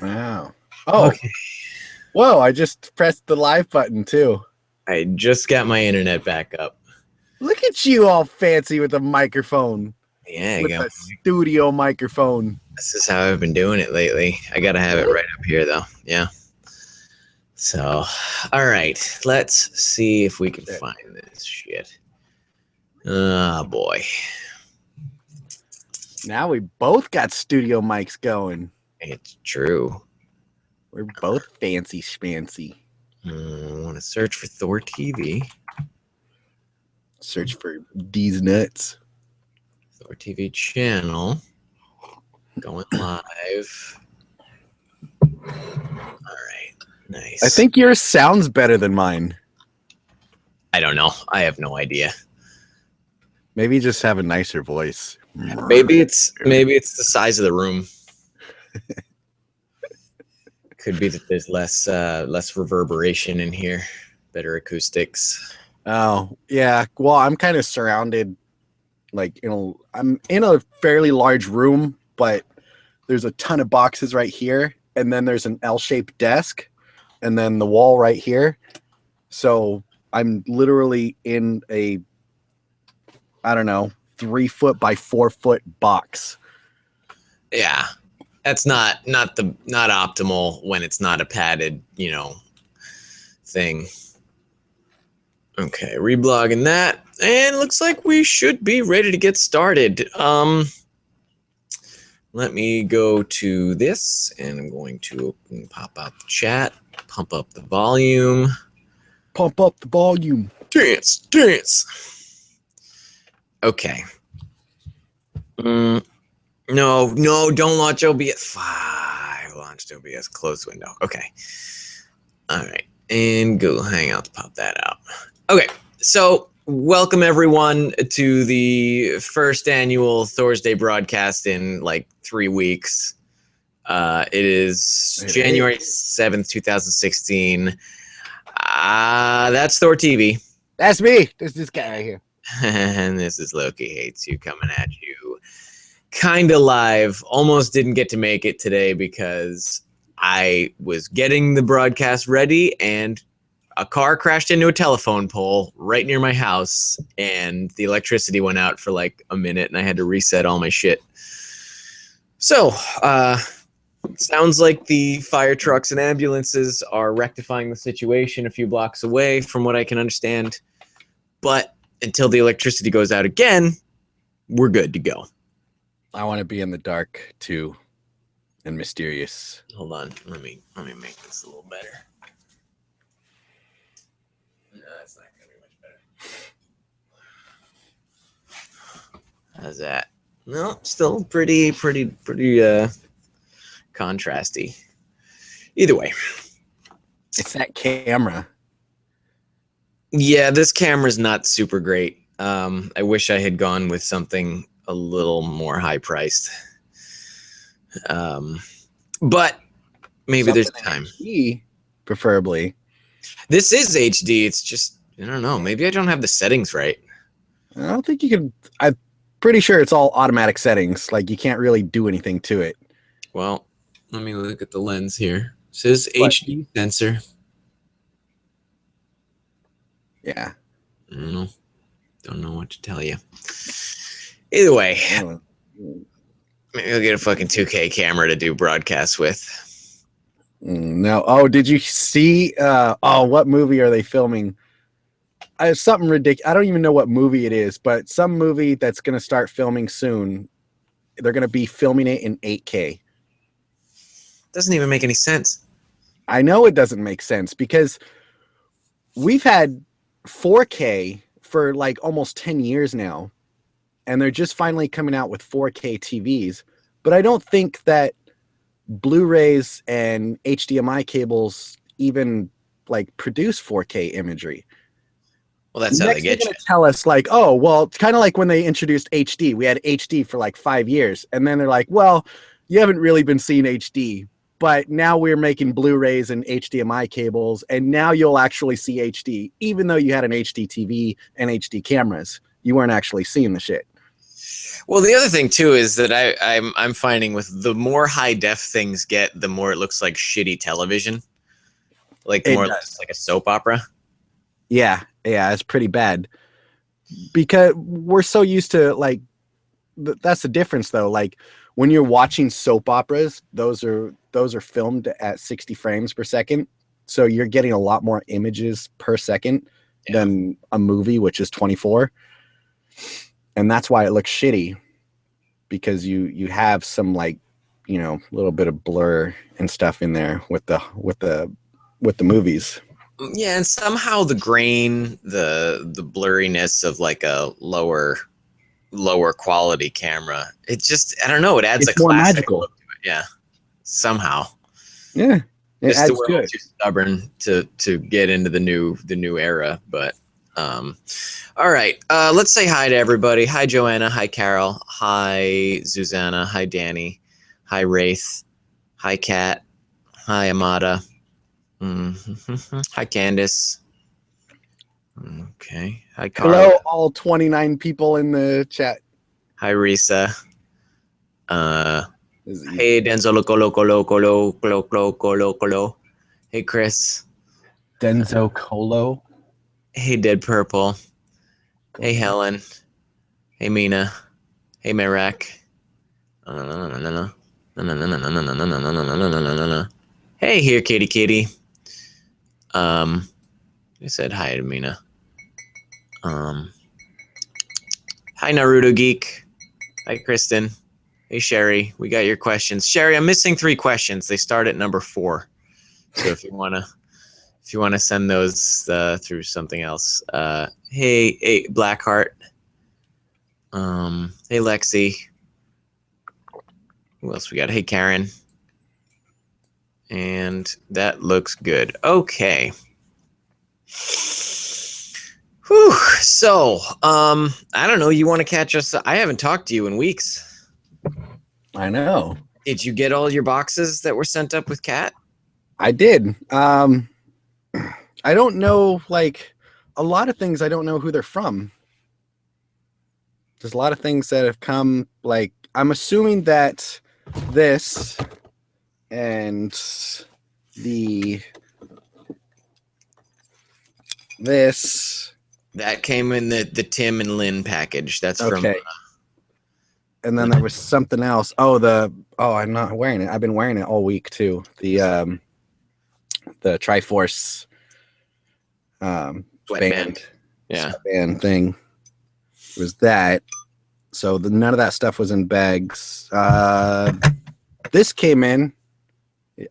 Wow. Oh, Okay. whoa, I just pressed the live button too. I just got my internet back up. Look at you all fancy with a microphone. Yeah, with a studio microphone. This is how I've been doing it lately. I gotta have it right up here though. Yeah. So, all right. Let's see if we can find this shit. Oh boy. Now we both got studio mics going. It's true. We're both fancy schmancy. I want to search for ThorTV. Search for D's Nuts. ThorTV channel. Going live. All right. Nice. I think yours sounds better than mine. I don't know. I have no idea. Maybe you just have a nicer voice. Maybe it's the size of the room. Could be that there's less reverberation in here, better acoustics. Oh yeah, well I'm kind of surrounded, like I'm in a fairly large room, but there's a ton of boxes right here, and then there's an L-shaped desk, and then the wall right here. So I'm literally in a, I don't know, 3 foot by 4 foot box. Yeah. That's not optimal when it's not a padded, thing. Okay, reblogging that, and looks like we should be ready to get started. Let me go to this, and I'm going to pop out the chat, pump up the volume. Pump up the volume. Dance. Okay. No, don't launch OBS. 5. Launched OBS. Close window. Okay. All right. And Google Hangouts. Pop that out. Okay. So, welcome everyone to the first annual Thursday broadcast in like 3 weeks. It is January 7th, 2016. That's ThorTV. That's me. There's this guy right here. And this is Loki Hates You coming at you. Kind of live. Almost didn't get to make it today because I was getting the broadcast ready and a car crashed into a telephone pole right near my house and the electricity went out for like a minute and I had to reset all my shit. So, sounds like the fire trucks and ambulances are rectifying the situation a few blocks away from what I can understand. But until the electricity goes out again, we're good to go. I want to be in the dark too, and mysterious. Hold on, let me make this a little better. No, that's not gonna be much better. How's that? No, still pretty contrasty. Either way, it's that camera. Yeah, this camera's not super great. I wish I had gone with something a little more high priced. But maybe something there's time. HD, preferably. This is HD. It's just, I don't know. Maybe I don't have the settings right. I don't think you can. I'm pretty sure it's all automatic settings. Like you can't really do anything to it. Well, let me look at the lens here. It says HD sensor. Yeah. I don't know. Don't know what to tell you. Either way, maybe I'll get a fucking 2K camera to do broadcasts with. No. Oh, did you see? What movie are they filming? Something ridiculous. I don't even know what movie it is, but some movie that's going to start filming soon. They're going to be filming it in 8K. Doesn't even make any sense. I know it doesn't make sense because we've had 4K for like almost 10 years now, and they're just finally coming out with 4K TVs. But I don't think that Blu-rays and HDMI cables even like produce 4K imagery. Well, that's how they get you. Tell us like, oh, well, it's kind of like when they introduced HD. We had HD for like 5 years, and then they're like, well, you haven't really been seeing HD. But now we're making Blu-rays and HDMI cables, and now you'll actually see HD. Even though you had an HD TV and HD cameras, you weren't actually seeing the shit. Well, the other thing too is that I'm finding with the more high def things get, the more it looks like shitty television. Like the It more it does. looks like a soap opera. Yeah, it's pretty bad because we're so used to like that's the difference though. Like when you're watching soap operas, those are filmed at 60 frames per second, so you're getting a lot more images per second than a movie, which is 24, and that's why it looks shitty because you have some like little bit of blur and stuff in there with the movies. Yeah, and somehow the grain, the blurriness of like a lower quality camera, it just, I don't know, it adds It's a more classic magical. look to it. Yeah, somehow. Yeah, it Just adds we're to all it. too stubborn to get into the new era. But all right, let's say hi to everybody. Hi Joanna. Hi Carol. Hi Susanna. Hi Danny. Hi Wraith. Hi Kat. Hi Amada. Hi Candace. Okay. Hi Carla. Hello, all 29 people in the chat. Hi Risa. Hey Denzel Loco. Hey Chris. Denzo Colo. Hey Dead Purple. Hey Helen. Hey Mina. Hey Merak. Hey here Kitty. I said hi to Mina. Hi Naruto Geek. Hi Kristen. Hey Sherry. We got your questions. Sherry, I'm missing 3 questions. They start at number 4. So if you wanna send those through something else. Hey Blackheart. Hey Lexi. Who else we got? Hey Karen. And that looks good. Okay. Whew. So, I don't know. You want to catch us? I haven't talked to you in weeks. I know. Did you get all your boxes that were sent up with Kat? I did. I don't know, like a lot of things. I don't know who they're from. There's a lot of things that have come. Like I'm assuming that this and this that came in the Tim and Lynn package. That's okay. From. And then there was something else. I'm not wearing it. I've been wearing it all week too. The Triforce Sweatband. Yeah. Sweatband thing. It was that. So none of that stuff was in bags. This came in.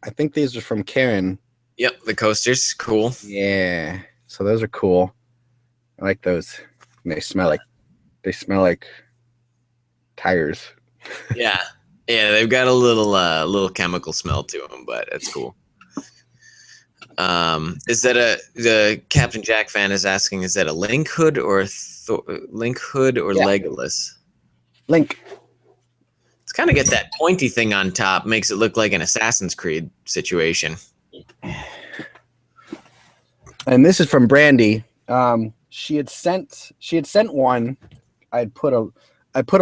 I think these are from Karen. Yep, the coasters. Cool. Yeah. So those are cool. I like those. And they smell like tires. Yeah. They've got a little chemical smell to them, but that's cool. Is that the Captain Jack fan is asking? Is that a Link hood or Legolas? Link. It's kind of get that pointy thing on top, makes it look like an Assassin's Creed situation. And this is from Brandy. She had sent one. I put a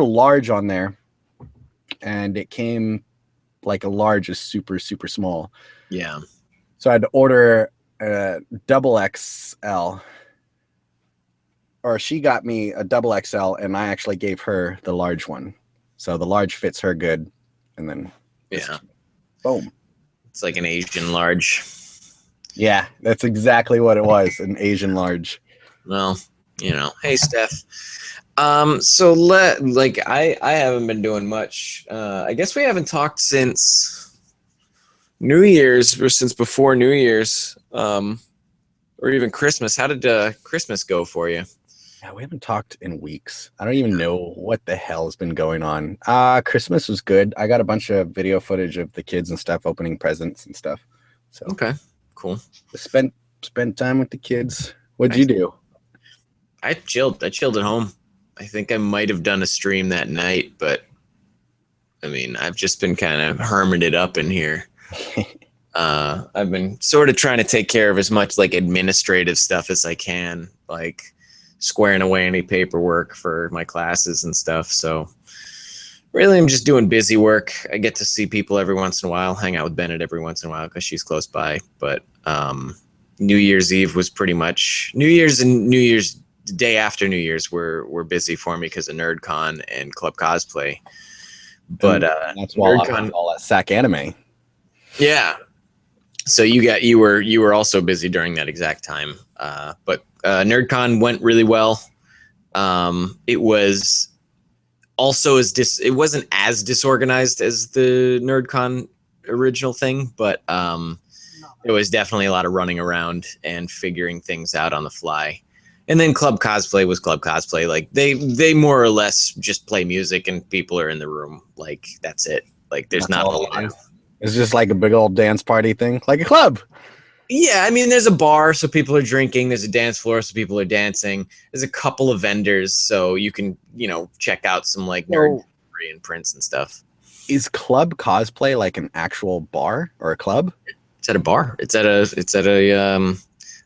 large on there, and it came like a large is super, super small. Yeah. So I had to order a double XL, or she got me a double XL, and I actually gave her the large one. So the large fits her good, and then boom. It's like an Asian large. Yeah, that's exactly what it was, an Asian large. Well, hey Steph. So I haven't been doing much. I guess we haven't talked since New Year's, or since before New Year's, or even Christmas. How did Christmas go for you? Yeah, we haven't talked in weeks. I don't even know what the hell has been going on. Christmas was good. I got a bunch of video footage of the kids and stuff opening presents and stuff. So okay, cool. Spent time with the kids. What'd you do? I chilled at home. I think I might have done a stream that night, but I mean, I've just been kind of hermited up in here. I've been sort of trying to take care of as much like administrative stuff as I can, like squaring away any paperwork for my classes and stuff. So really, I'm just doing busy work. I get to see people every once in a while, hang out with Bennett every once in a while because she's close by. But New Year's Eve was pretty much New Year's and New Year's day after New Year's were busy for me because of NerdCon and Club Cosplay. But that's why NerdCon, all that sack anime. Yeah. So you were also busy during that exact time. But NerdCon went really well. It was also it wasn't as disorganized as the NerdCon original thing, but it was definitely a lot of running around and figuring things out on the fly. And then Club Cosplay was Club Cosplay. Like they more or less just play music and people are in the room. Like that's it. Like there's not a lot of. It's just like a big old dance party thing, like a club. Yeah, I mean, there's a bar, so people are drinking. There's a dance floor, so people are dancing. There's a couple of vendors, so you can, check out some like nerd and prints and stuff. Is Club Cosplay like an actual bar or a club? It's at a bar. It's at a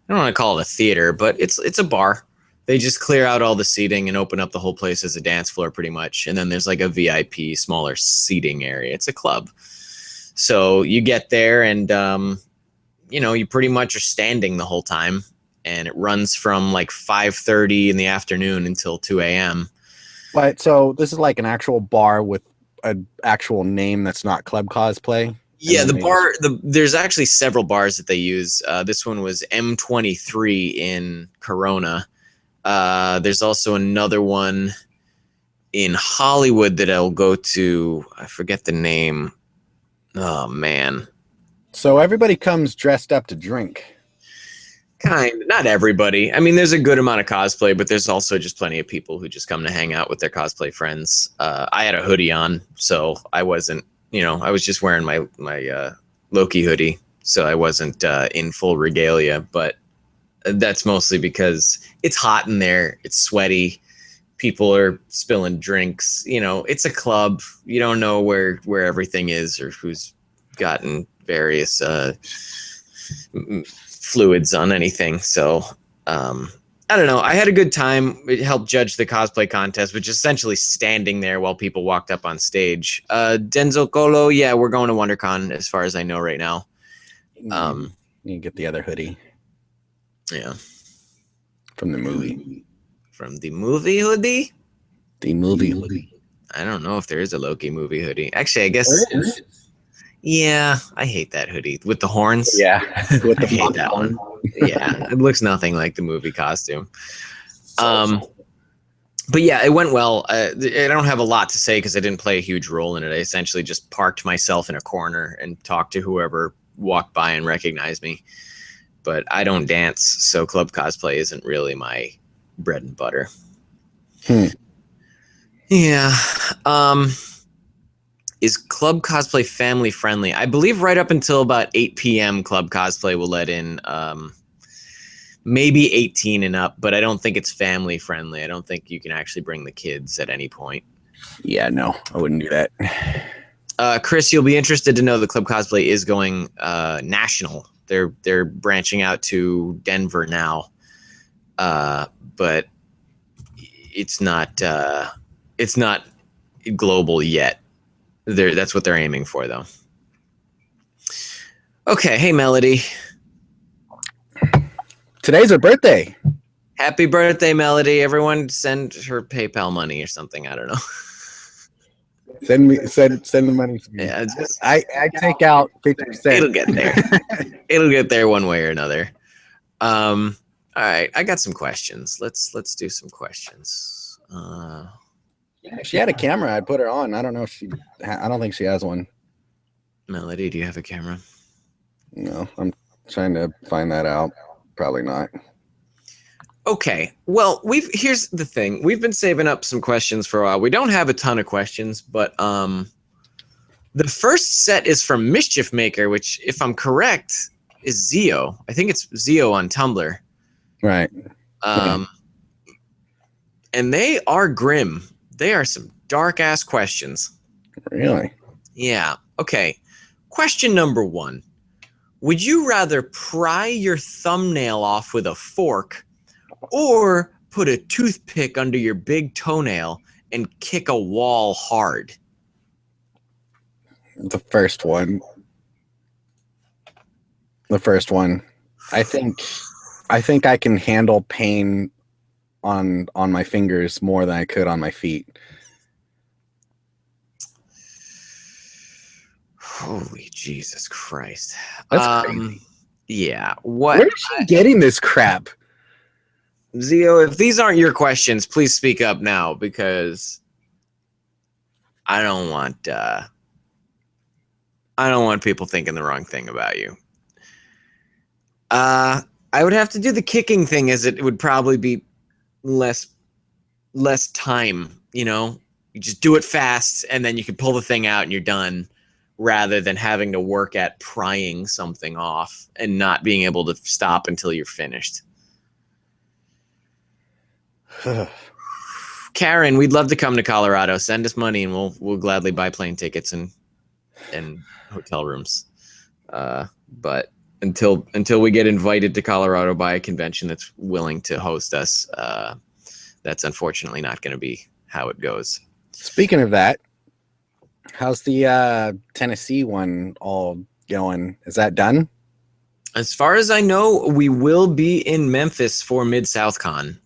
I don't want to call it a theater, but it's a bar. They just clear out all the seating and open up the whole place as a dance floor pretty much. And then there's like a VIP smaller seating area. It's a club. So you get there and you pretty much are standing the whole time, and it runs from like 5:30 in the afternoon until 2 a.m. Right. So this is like an actual bar with an actual name that's not Club Cosplay. Yeah, the bar. There's actually several bars that they use. This one was M23 in Corona. There's also another one in Hollywood that I'll go to. I forget the name. Oh man. So everybody comes dressed up to drink. Not everybody. I mean, there's a good amount of cosplay, but there's also just plenty of people who just come to hang out with their cosplay friends. I had a hoodie on, so I wasn't, I was just wearing my Loki hoodie, so I wasn't in full regalia, but that's mostly because it's hot in there. It's sweaty. People are spilling drinks. It's a club. You don't know where everything is or who's gotten various fluids on anything. So I don't know. I had a good time. It helped judge the cosplay contest, which is essentially standing there while people walked up on stage. Denzel Colo, yeah, we're going to WonderCon as far as I know right now. You can get the other hoodie. Yeah. From the movie. From the movie hoodie? The movie hoodie. I don't know if there is a Loki movie hoodie. Actually, I guess. There is. Yeah, I hate that hoodie with the horns. Yeah, with the I hate that one. Yeah, it looks nothing like the movie costume. But yeah, it went well. I don't have a lot to say because I didn't play a huge role in it. I essentially just parked myself in a corner and talked to whoever walked by and recognized me. But I don't dance, so club cosplay isn't really my bread and butter. Yeah. Is club cosplay family friendly? I believe right up until about 8 p.m. club cosplay will let in maybe 18 and up, but I don't think it's family friendly. I don't think you can actually bring the kids at any point. Yeah, no, I wouldn't do that. Chris, you'll be interested to know the club cosplay is going national. They're branching out to Denver now, but it's not global yet. That's what they're aiming for, though. Okay, hey Melody. Today's her birthday. Happy birthday, Melody! Everyone, send her PayPal money or something. I don't know. Send the money to me. Yeah, I take out 50%. It'll get there. It'll get there one way or another. All right, I got some questions. Let's do some questions. If she had a camera, I'd put her on. I don't know if I don't think she has one. Melody, do you have a camera? No, I'm trying to find that out. Probably not. Okay. Well, here's the thing. We've been saving up some questions for a while. We don't have a ton of questions, but the first set is from Mischief Maker, which, if I'm correct, is Zio. I think it's Zio on Tumblr. Right. And they are grim. They are some dark-ass questions. Really? Yeah. Okay. Question number 1. Would you rather pry your thumbnail off with a fork or put a toothpick under your big toenail and kick a wall hard? The first one. The first one. I think I can handle pain on my fingers more than I could on my feet. Holy Jesus Christ. That's crazy. Yeah. What? Where is she getting this crap? Zio, if these aren't your questions, please speak up now, because I don't want people thinking the wrong thing about you. I would have to do the kicking thing, as it would probably be less time, you know? You just do it fast and then you can pull the thing out and you're done, rather than having to work at prying something off and not being able to stop until you're finished. Karen, we'd love to come to Colorado. Send us money and we'll gladly buy plane tickets and hotel rooms. But until we get invited to Colorado by a convention that's willing to host us, that's unfortunately not going to be how it goes. Speaking of that, how's the Tennessee one all going? Is that done? As far as I know, we will be in Memphis for Mid-South Con.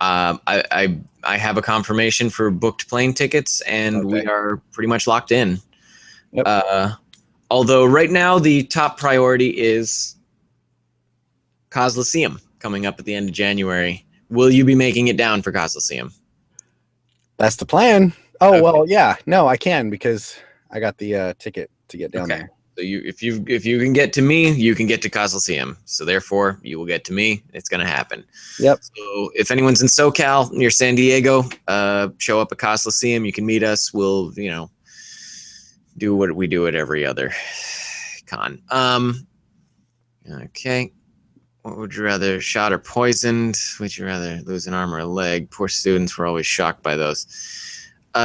I have a confirmation for booked plane tickets, and we are pretty much locked in. Yep. Although right now the top priority is Coslyceum coming up at the end of January. Will you be making it down for Coslyceum? That's the plan. Oh, okay. Well, yeah. No, I can, because I got the ticket to get down there. So if you can get to me, you can get to Coslyceum. So therefore, you will get to me. It's going to happen. Yep. So if anyone's in SoCal near San Diego, show up at Coslyceum. You can meet us. We'll, do what we do at every other con. Okay. What would you rather, shot or poisoned? Would you rather lose an arm or a leg? Poor students were always shocked by those.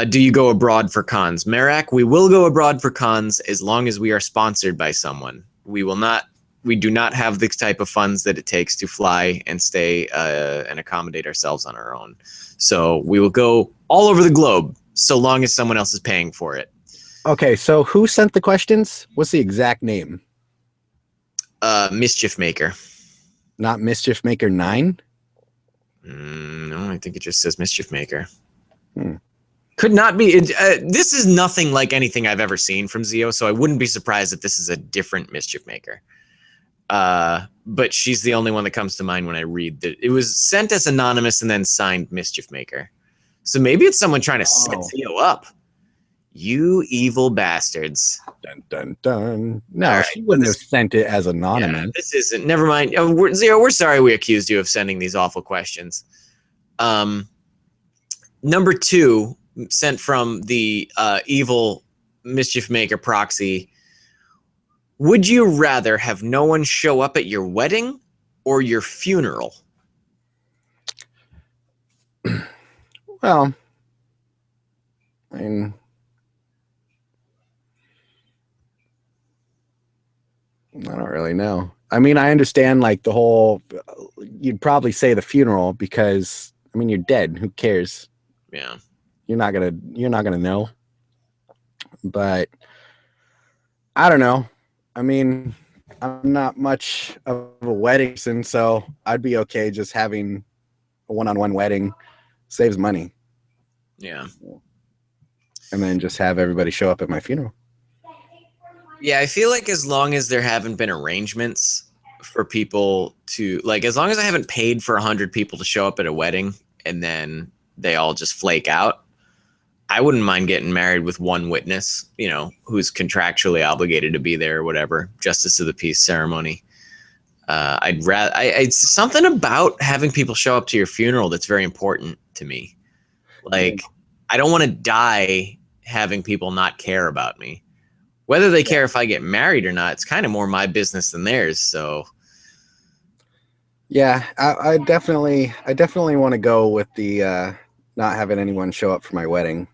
Do you go abroad for cons? Merak, we will go abroad for cons as long as we are sponsored by someone. We do not have the type of funds that it takes to fly and stay and accommodate ourselves on our own. So we will go all over the globe so long as someone else is paying for it. Okay, so who sent the questions? What's the exact name? Mischief Maker. Not Mischief Maker 9? No, I think it just says Mischief Maker. Could not be. This is nothing like anything I've ever seen from Zio, so I wouldn't be surprised if this is a different Mischief Maker. But she's the only one that comes to mind when I read that. It was sent as anonymous and then signed Mischief Maker. So maybe it's someone trying to set Zio up. You evil bastards. Dun, dun, dun. No, right, she wouldn't have sent it as anonymous. Yeah, this isn't. Never mind. Zio, we're sorry we accused you of sending these awful questions. Number 2, sent from the evil Mischief Maker proxy. Would you rather have no one show up at your wedding or your funeral? Well, I mean, I don't really know. I mean, I understand like the whole, you'd probably say the funeral because, I mean, you're dead. Who cares? Yeah. You're not gonna know. But I don't know. I mean, I'm not much of a wedding person, so I'd be okay just having a one-on-one wedding. Saves money. Yeah. And then just have everybody show up at my funeral. Yeah, I feel like as long as there haven't been arrangements for people to, like, as long as I haven't paid for 100 people to show up at a wedding and then they all just flake out, I wouldn't mind getting married with one witness, who's contractually obligated to be there or whatever, justice of the peace ceremony. It's something about having people show up to your funeral that's very important to me. Like, I don't want to die having people not care about me. Whether they care if I get married or not, it's kind of more my business than theirs. So, yeah, I definitely want to go with the not having anyone show up for my wedding.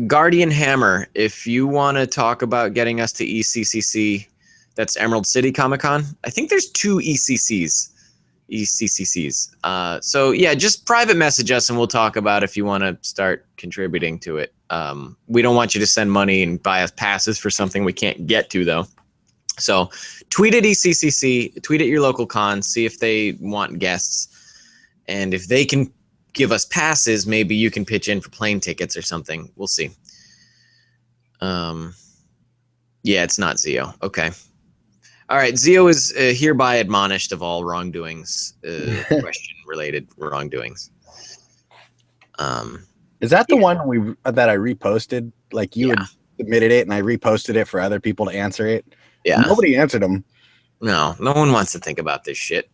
Guardian Hammer, if you want to talk about getting us to ECCC That's Emerald City Comic Con. I think there's 2 ECCs. So yeah, just private message us and we'll talk about if you want to start contributing to it. We don't want you to send money and buy us passes for something we can't get to though. So tweet at ECCC, tweet at your local con, see if they want guests. And if they can give us passes, maybe you can pitch in for plane tickets or something. We'll see. Yeah, it's not Zio. Okay. All right, Zio is hereby admonished of all wrongdoings, question-related wrongdoings. Is that the one that I reposted? Like you had submitted it, and I reposted it for other people to answer it. Yeah, nobody answered them. No one wants to think about this shit.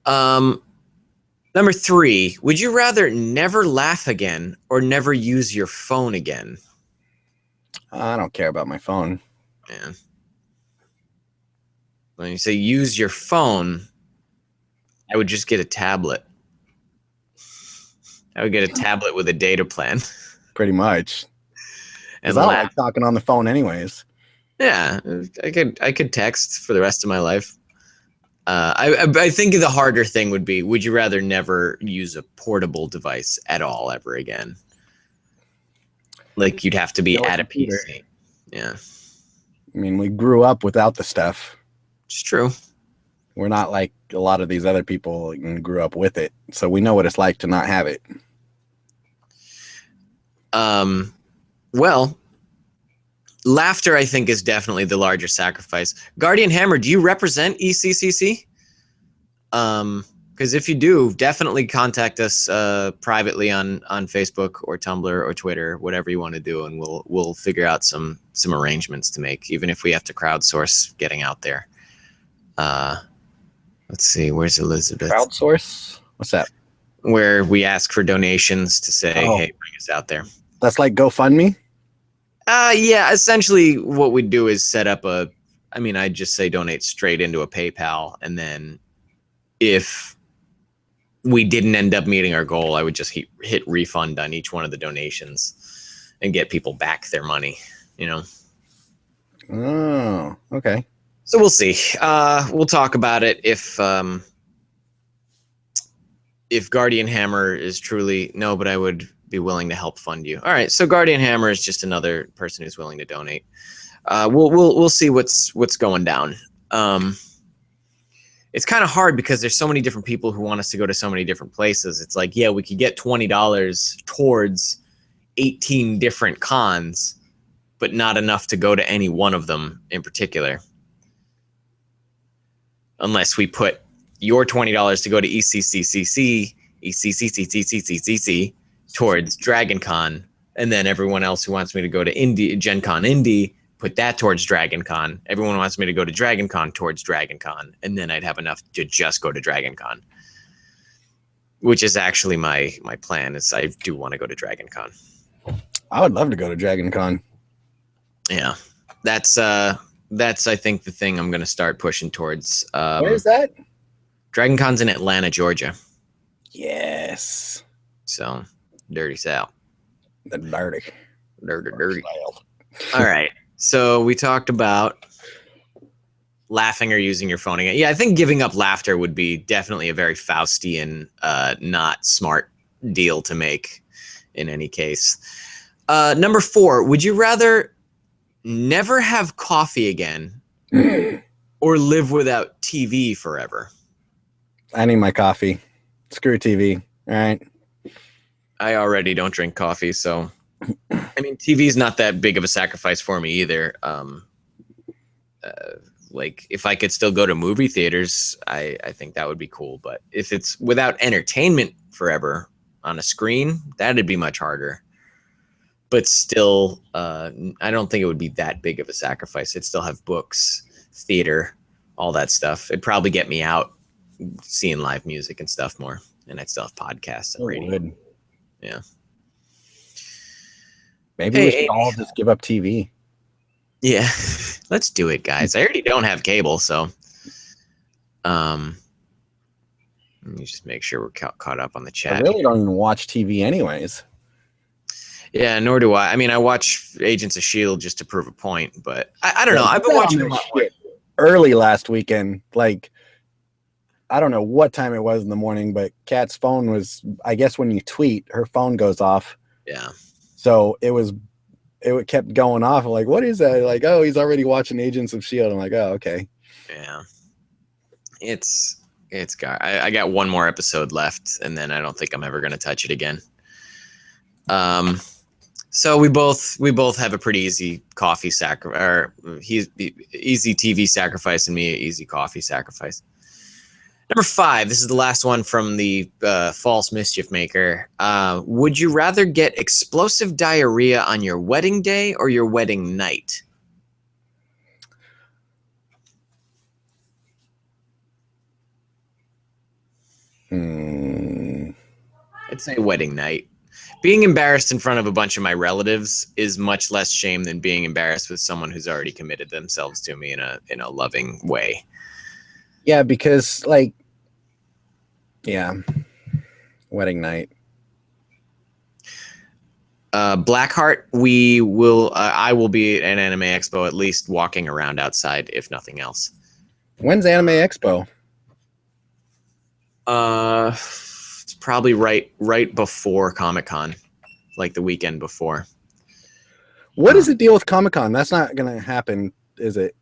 Number 3, would you rather never laugh again or never use your phone again? I don't care about my phone. Man. When you say use your phone, I would just get a tablet. I would get a tablet with a data plan. Pretty much. And I don't like talking on the phone anyways. Yeah, I could text for the rest of my life. I think the harder thing would be, would you rather never use a portable device at all ever again? Like you'd have to be at a PC. Yeah. I mean, we grew up without the stuff. It's true. We're not like a lot of these other people and grew up with it. So we know what it's like to not have it. Well, laughter, I think, is definitely the larger sacrifice. Guardian Hammer, do you represent ECCC? Because if you do, definitely contact us privately on Facebook or Tumblr or Twitter, whatever you want to do, and we'll figure out some arrangements to make, even if we have to crowdsource getting out there. Let's see, where's Elizabeth? Crowdsource? What's that? Where we ask for donations to say, hey, bring us out there. That's like GoFundMe? Yeah, essentially what we do is set up I'd just say donate straight into a PayPal, and then if we didn't end up meeting our goal, I would just hit refund on each one of the donations and get people back their money, you know? Oh, okay. So we'll see. We'll talk about it if Guardian Hammer is truly no, but I would be willing to help fund you. All right, so Guardian Hammer is just another person who's willing to donate. We'll see what's going down. It's kind of hard because there's so many different people who want us to go to so many different places. It's like, yeah, we could get $20 towards 18 different cons, but not enough to go to any one of them in particular. Unless we put your $20 to go to ECCCC towards Dragon Con, and then everyone else who wants me to go to Gen Con Indy, put that towards Dragon Con. Everyone wants me to go to Dragon Con towards Dragon Con, and then I'd have enough to just go to Dragon Con. Which is actually my plan, is I do want to go to Dragon Con. I would love to go to Dragon Con. Yeah. That's I think the thing I'm going to start pushing towards. Where is that? Dragon Con's in Atlanta, Georgia. Yes. So, dirty South. The dirty. Dirty. All right. So we talked about laughing or using your phone again. Yeah, I think giving up laughter would be definitely a very Faustian, not smart deal to make in any case. Number 4, would you rather never have coffee again or live without TV forever? I need my coffee. Screw TV. All right. I already don't drink coffee, so I mean, TV's not that big of a sacrifice for me either. Like if I could still go to movie theaters, I think that would be cool. But if it's without entertainment forever on a screen, that'd be much harder. But still, I don't think it would be that big of a sacrifice. It'd still have books, theater, all that stuff. It'd probably get me out seeing live music and stuff more. And I'd still have podcasts and radio. Good. Yeah. Maybe we should all just give up TV. Yeah, let's do it, guys. I already don't have cable, so let me just make sure we're caught up on the chat. I really don't even watch TV anyways. Yeah, nor do I. I mean, I watch Agents of S.H.I.E.L.D. just to prove a point, but I don't know. I've been watching a lot more. Early last weekend, like, I don't know what time it was in the morning, but Kat's phone was, I guess when you tweet, her phone goes off. Yeah. So it kept going off. I'm like, what is that? Like, oh, he's already watching Agents of S.H.I.E.L.D. I'm like, oh, okay. Yeah. I got one more episode left, and then I don't think I'm ever going to touch it again. So we both have a pretty easy coffee or he's easy TV sacrifice and me easy coffee sacrifice. Number 5, this is the last one from the false mischief maker. Would you rather get explosive diarrhea on your wedding day or your wedding night? I'd say wedding night. Being embarrassed in front of a bunch of my relatives is much less shame than being embarrassed with someone who's already committed themselves to me in a loving way. Yeah, because like, yeah, wedding night. Blackheart, I will be at an Anime Expo, at least walking around outside, if nothing else. When's Anime Expo? It's probably right before Comic-Con, like the weekend before. What is the deal with Comic-Con? That's not gonna happen, is it?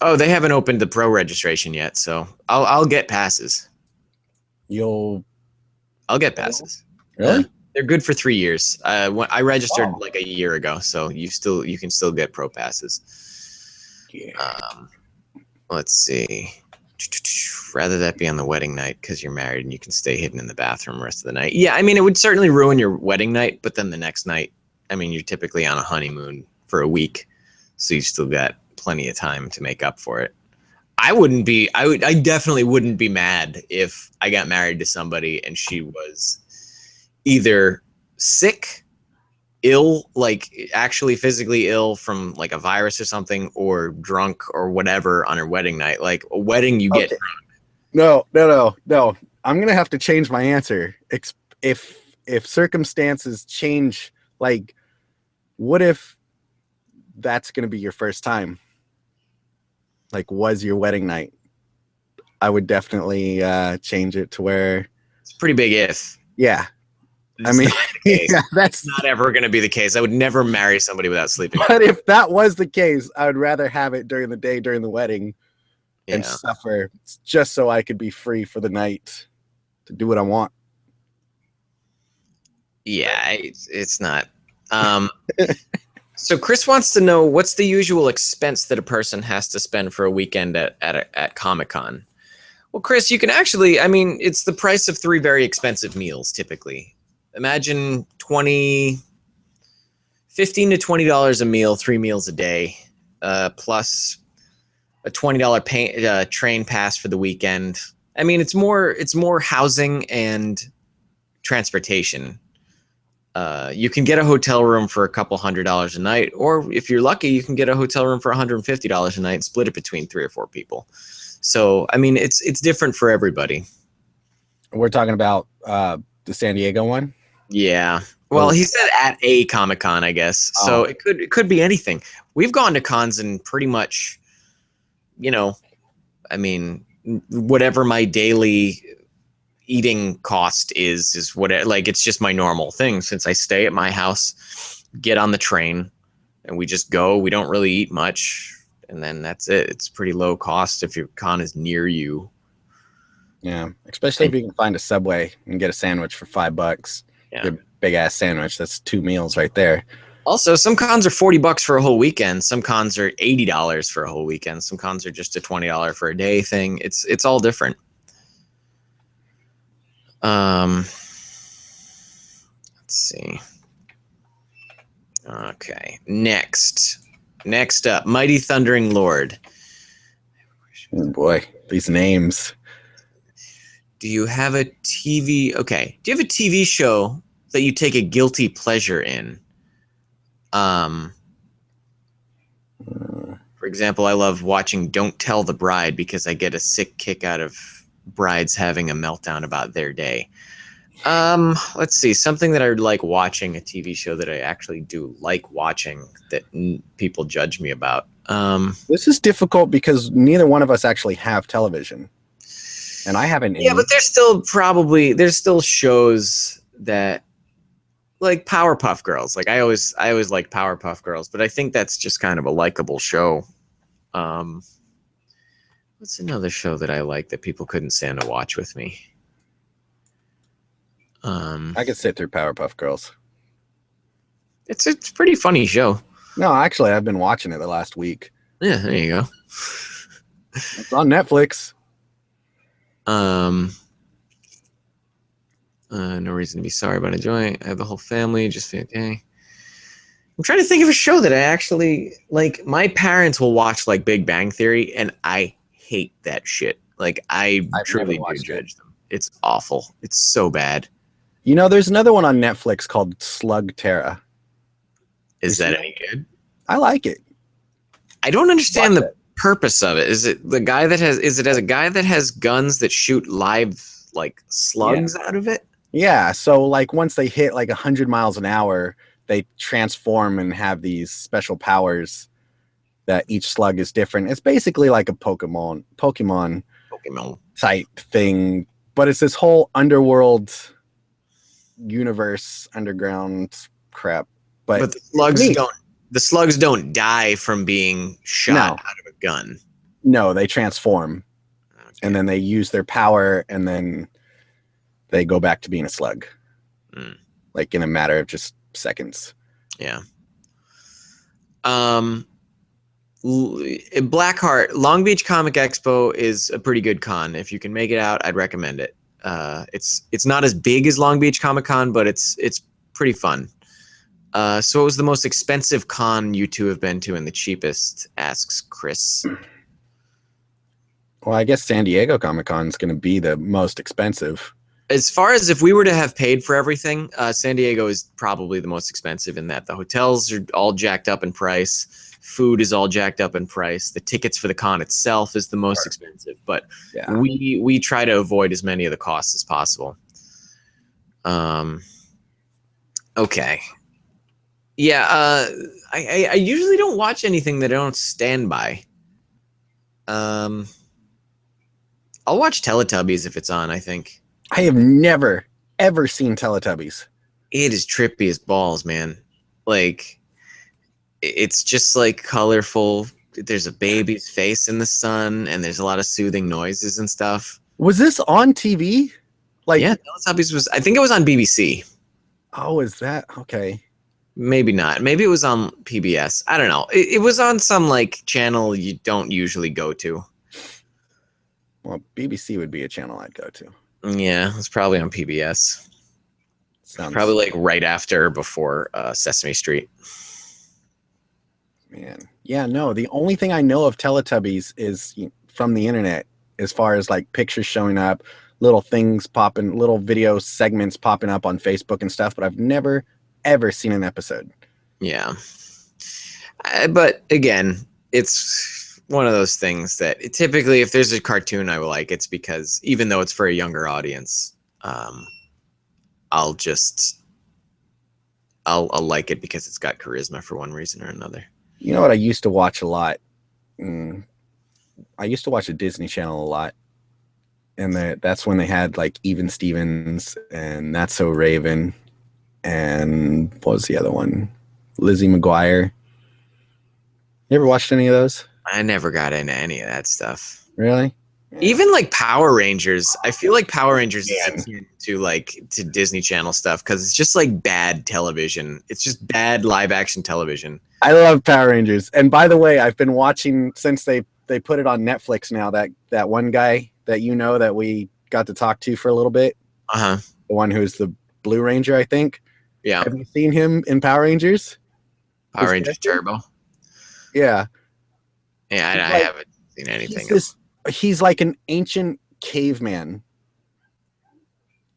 Oh, they haven't opened the pro registration yet, so I'll get passes. I'll get passes. Really? They're good for 3 years. I registered like a year ago, so you can still get pro passes. Yeah. Let's see. Rather that be on the wedding night because you're married and you can stay hidden in the bathroom the rest of the night. Yeah, I mean, it would certainly ruin your wedding night, but then the next night, I mean, you're typically on a honeymoon for a week, so you've still got plenty of time to make up for it. I definitely wouldn't be mad if I got married to somebody and she was either sick, ill, like actually physically ill from like a virus or something, or drunk or whatever on her wedding night. Like a wedding, you get drunk. No. I'm gonna have to change my answer. If circumstances change, like, what if that's gonna be your first time? Like, was your wedding night? I would definitely change it to where it's a pretty big if. Yeah. I mean, yeah, that's not ever going to be the case. I would never marry somebody without sleeping. But if that was the case, I would rather have it during the day, during the wedding, and suffer just so I could be free for the night to do what I want. Yeah, it's not. So Chris wants to know, what's the usual expense that a person has to spend for a weekend at Comic-Con? Well, Chris, you can actually, I mean, it's the price of 3 very expensive meals typically. Imagine $15 to $20 a meal, 3 meals a day, plus a $20 train pass for the weekend. I mean, it's more housing and transportation. You can get a hotel room for a couple $100 a night, or if you're lucky, you can get a hotel room for $150 a night and split it between 3 or 4 people. So, I mean, it's different for everybody. We're talking about the San Diego one? Yeah. Well, he said at a Comic-Con, I guess. So it could be anything. We've gone to cons and pretty much, I mean, whatever my daily eating cost is what it's just my normal thing, since I stay at my house, get on the train, and we just go. We don't really eat much, and then that's it. It's pretty low cost if your con is near you. Yeah, especially if you can find a Subway and get a sandwich for $5. Yeah, big ass sandwich. That's 2 meals right there. Also, some cons are $40 for a whole weekend. Some cons are $80 for a whole weekend. Some cons are just a $20 for a day thing. It's all different. Let's see. Okay, next up, Mighty Thundering Lord. Oh boy, these names. Do you have a TV? Okay, do you have a TV show that you take a guilty pleasure in? For example, I love watching Don't Tell the Bride because I get a sick kick out of brides having a meltdown about their day. Let's see. Something that I like watching, a TV show that I actually do like watching that people judge me about. This is difficult because neither one of us actually have television, and I haven't. Yeah, but there's still shows that like Powerpuff Girls. Like I always like Powerpuff Girls, but I think that's just kind of a likable show. What's another show that I like that people couldn't stand to watch with me? I could sit through Powerpuff Girls. It's a pretty funny show. No, actually, I've been watching it the last week. Yeah, there you go. It's on Netflix. No reason to be sorry about enjoying. I have the whole family. Just okay. I'm trying to think of a show that I actually like. My parents will watch like Big Bang Theory, and I hate that shit. Like I truly do judge them. It's awful. It's so bad. You know, there's another one on Netflix called Slug Terra. Is that any good? I like it. I don't understand the purpose of it. Is it a guy that has guns that shoot live like slugs out of it? Yeah. So like once they hit like 100 miles an hour, they transform and have these special powers that each slug is different. It's basically like a Pokemon type thing, but it's this whole underworld universe, underground crap. But the slugs don't die from being shot out of a gun. No, they transform. Okay. And then they use their power, and then they go back to being a slug. Like in a matter of just seconds. Yeah. Blackheart, Long Beach Comic Expo is a pretty good con. If you can make it out, I'd recommend it. It's not as big as Long Beach Comic Con, but it's pretty fun. So what was the most expensive con you two have been to and the cheapest? Asks Chris. Well, I guess San Diego Comic Con is going to be the most expensive. As far as if we were to have paid for everything, San Diego is probably the most expensive in that the hotels are all jacked up in price. Food is all jacked up in price. The tickets for the con itself is the most expensive, but we try to avoid as many of the costs as possible. Okay. Yeah, I usually don't watch anything that I don't stand by. I'll watch Teletubbies if it's on, I think. I have never, ever seen Teletubbies. It is trippy as balls, man. Like, it's just like colorful. There's a baby's face in the sun, and there's a lot of soothing noises and stuff. Was this on TV? Like, yeah, Teletubbies was. I think it was on BBC. Oh, is that okay? Maybe not. Maybe it was on PBS. I don't know. It was on some like channel you don't usually go to. Well, BBC would be a channel I'd go to. Yeah, it's probably on PBS. Probably like right after or before Sesame Street. Man. Yeah, no. The only thing I know of Teletubbies is from the internet, as far as like pictures showing up, little things popping, little video segments popping up on Facebook and stuff, but I've never ever seen an episode. Yeah. But again, it's one of those things that typically if there's a cartoon I will like, it's because even though it's for a younger audience, I'll like it because it's got charisma for one reason or another. You know what I used to watch a lot? I used to watch the Disney Channel a lot. And that's when they had like Even Stevens and That's So Raven. And what was the other one? Lizzie McGuire. You ever watched any of those? I never got into any of that stuff. Really? Yeah. Even like Power Rangers. I feel like Power Rangers is to Disney Channel stuff because it's just like bad television. It's just bad live action television. I love Power Rangers. And by the way, I've been watching since they put it on Netflix now, that one guy that that we got to talk to for a little bit. Uh-huh. The one who's the Blue Ranger, I think. Yeah. Have you seen him in Power Rangers? Power Rangers Turbo? Yeah. Yeah, I haven't seen anything. He's like an ancient caveman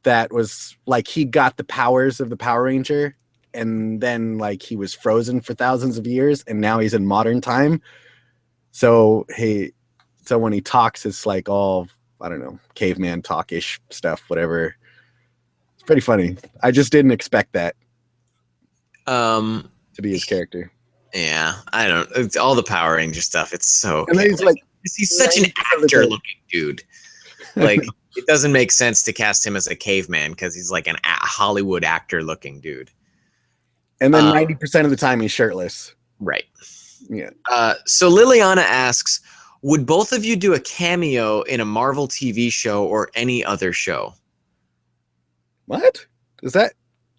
that was like he got the powers of the Power Ranger and then like he was frozen for thousands of years and now he's in modern time. So when he talks, it's like all, I don't know, caveman talkish stuff, whatever. pretty funny. I just didn't expect that To be his character. Yeah, I don't. It's all the Power Ranger stuff. It's so. And then he's like, he's such an actor-looking dude. Like, it doesn't make sense to cast him as a caveman because he's like a Hollywood actor-looking dude. And then 90% of the time he's shirtless. Right. Yeah. So Liliana asks, would both of you do a cameo in a Marvel TV show or any other show? What? Is that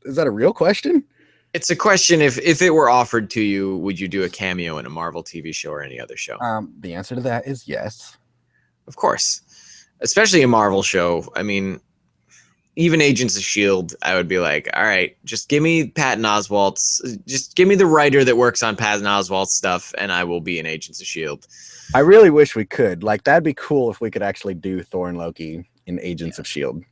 a real question? It's a question. If it were offered to you, would you do a cameo in a Marvel TV show or any other show? The answer to that is yes. Of course. Especially a Marvel show. I mean, even Agents of S.H.I.E.L.D., I would be like, all right, just give me Patton Oswalt's, just give me the writer that works on Patton Oswalt's stuff, and I will be in Agents of S.H.I.E.L.D. I really wish we could. Like, that'd be cool if we could actually do Thor and Loki in Agents of S.H.I.E.L.D.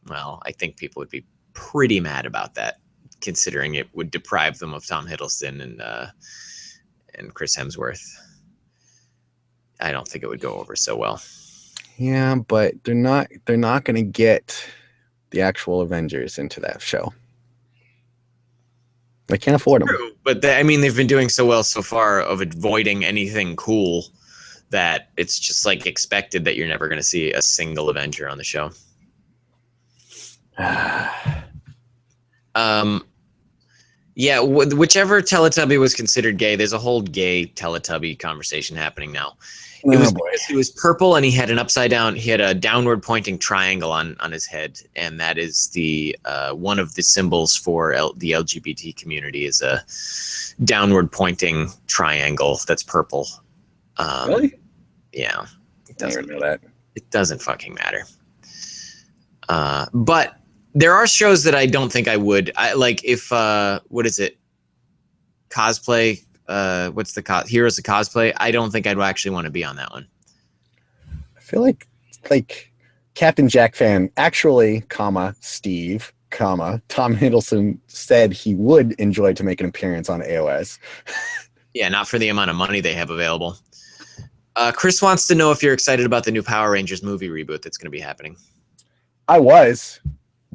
Well, I think people would be pretty mad about that, considering it would deprive them of Tom Hiddleston and Chris Hemsworth. I don't think it would go over so well. Yeah, but they're not going to get the actual Avengers into that show. They can't afford them. But they've been doing so well so far of avoiding anything cool that it's just like expected that you're never going to see a single Avenger on the show. Yeah, whichever Teletubby was considered gay, there's a whole gay Teletubby conversation happening now. It was because he was purple and he had a downward pointing triangle on his head, and that is the one of the symbols for the LGBT community is a downward pointing triangle that's purple. Really? Yeah. I didn't know that. It doesn't fucking matter. But there are shows that I don't think I would. I like if what is it? Cosplay. What's the Heroes of Cosplay? I don't think I'd actually want to be on that one. I feel like Captain Jack fan actually, Steve, Tom Hiddleston said he would enjoy to make an appearance on AOS. Yeah, not for the amount of money they have available. Chris wants to know if you're excited about the new Power Rangers movie reboot that's going to be happening. I was.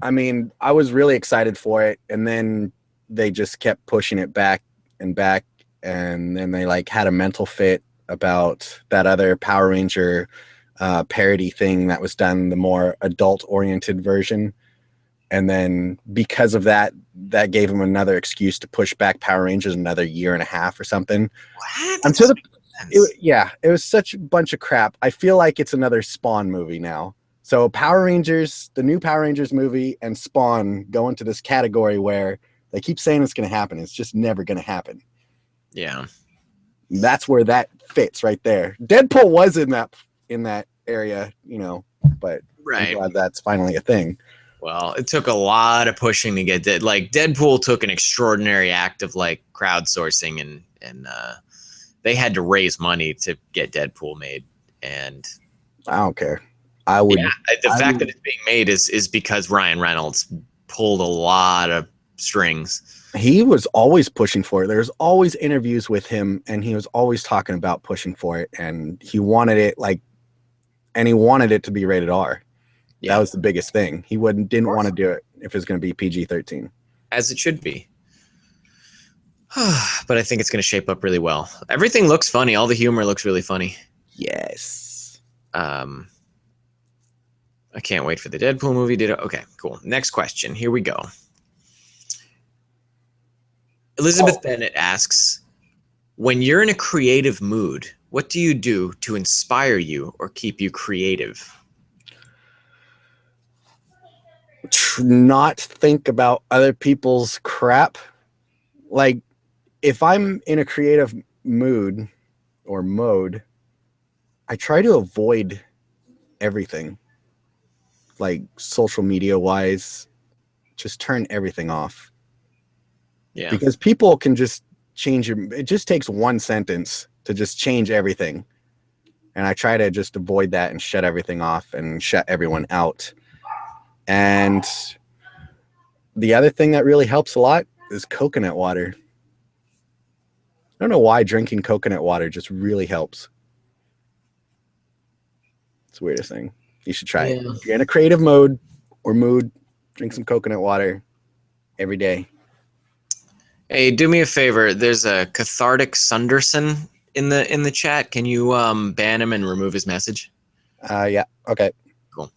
I mean, I was really excited for it, and then they just kept pushing it back and back, and then they had a mental fit about that other Power Ranger parody thing that was done, the more adult-oriented version. And then because of that gave them another excuse to push back Power Rangers another year and a half or something. What? It was such a bunch of crap. I feel like it's another Spawn movie now. So Power Rangers, the new Power Rangers movie, and Spawn go into this category where they keep saying it's going to happen. It's just never going to happen. Yeah. That's where that fits right there. Deadpool was in that area, but right. I'm glad that's finally a thing. Well, it took a lot of pushing to get that. Like Deadpool took an extraordinary act of crowdsourcing and they had to raise money to get Deadpool made. And I don't care. I would. Yeah, the fact that it's being made is because Ryan Reynolds pulled a lot of strings. He was always pushing for it. There's always interviews with him, and he was always talking about pushing for it, and he wanted it to be rated R. Yeah. That was the biggest thing. He didn't want to do it if it was going to be PG-13. As it should be. But I think it's going to shape up really well. Everything looks funny. All the humor looks really funny. Yes. I can't wait for the Deadpool movie. Okay, cool. Next question. Here we go. Elizabeth Bennett asks, when you're in a creative mood, what do you do to inspire you or keep you creative? Not think about other people's crap. Like, if I'm in a creative mood or mode, I try to avoid everything. Like social media wise, just turn everything off. Yeah. Because people can just change it just takes one sentence to just change everything. And I try to just avoid that and shut everything off and shut everyone out. And the other thing that really helps a lot is coconut water. I don't know why drinking coconut water just really helps. It's the weirdest thing. You should try it. If you're in a creative mode or mood, Drink some coconut water every day. Hey, do me a favor. There's a Cathartic Sunderson in the chat. Can you ban him and remove his message? Yeah. Okay. Cool.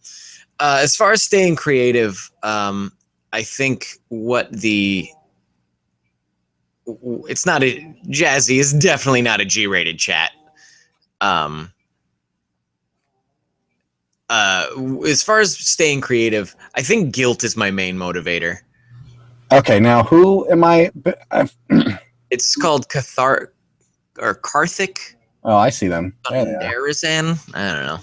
As far as staying creative, I think it's not a Jazzy is definitely not a G-rated chat. As far as staying creative, I think guilt is my main motivator. Okay, now who am I? It's called Karthik. Oh, I see them. There they are. Darazan? I don't know.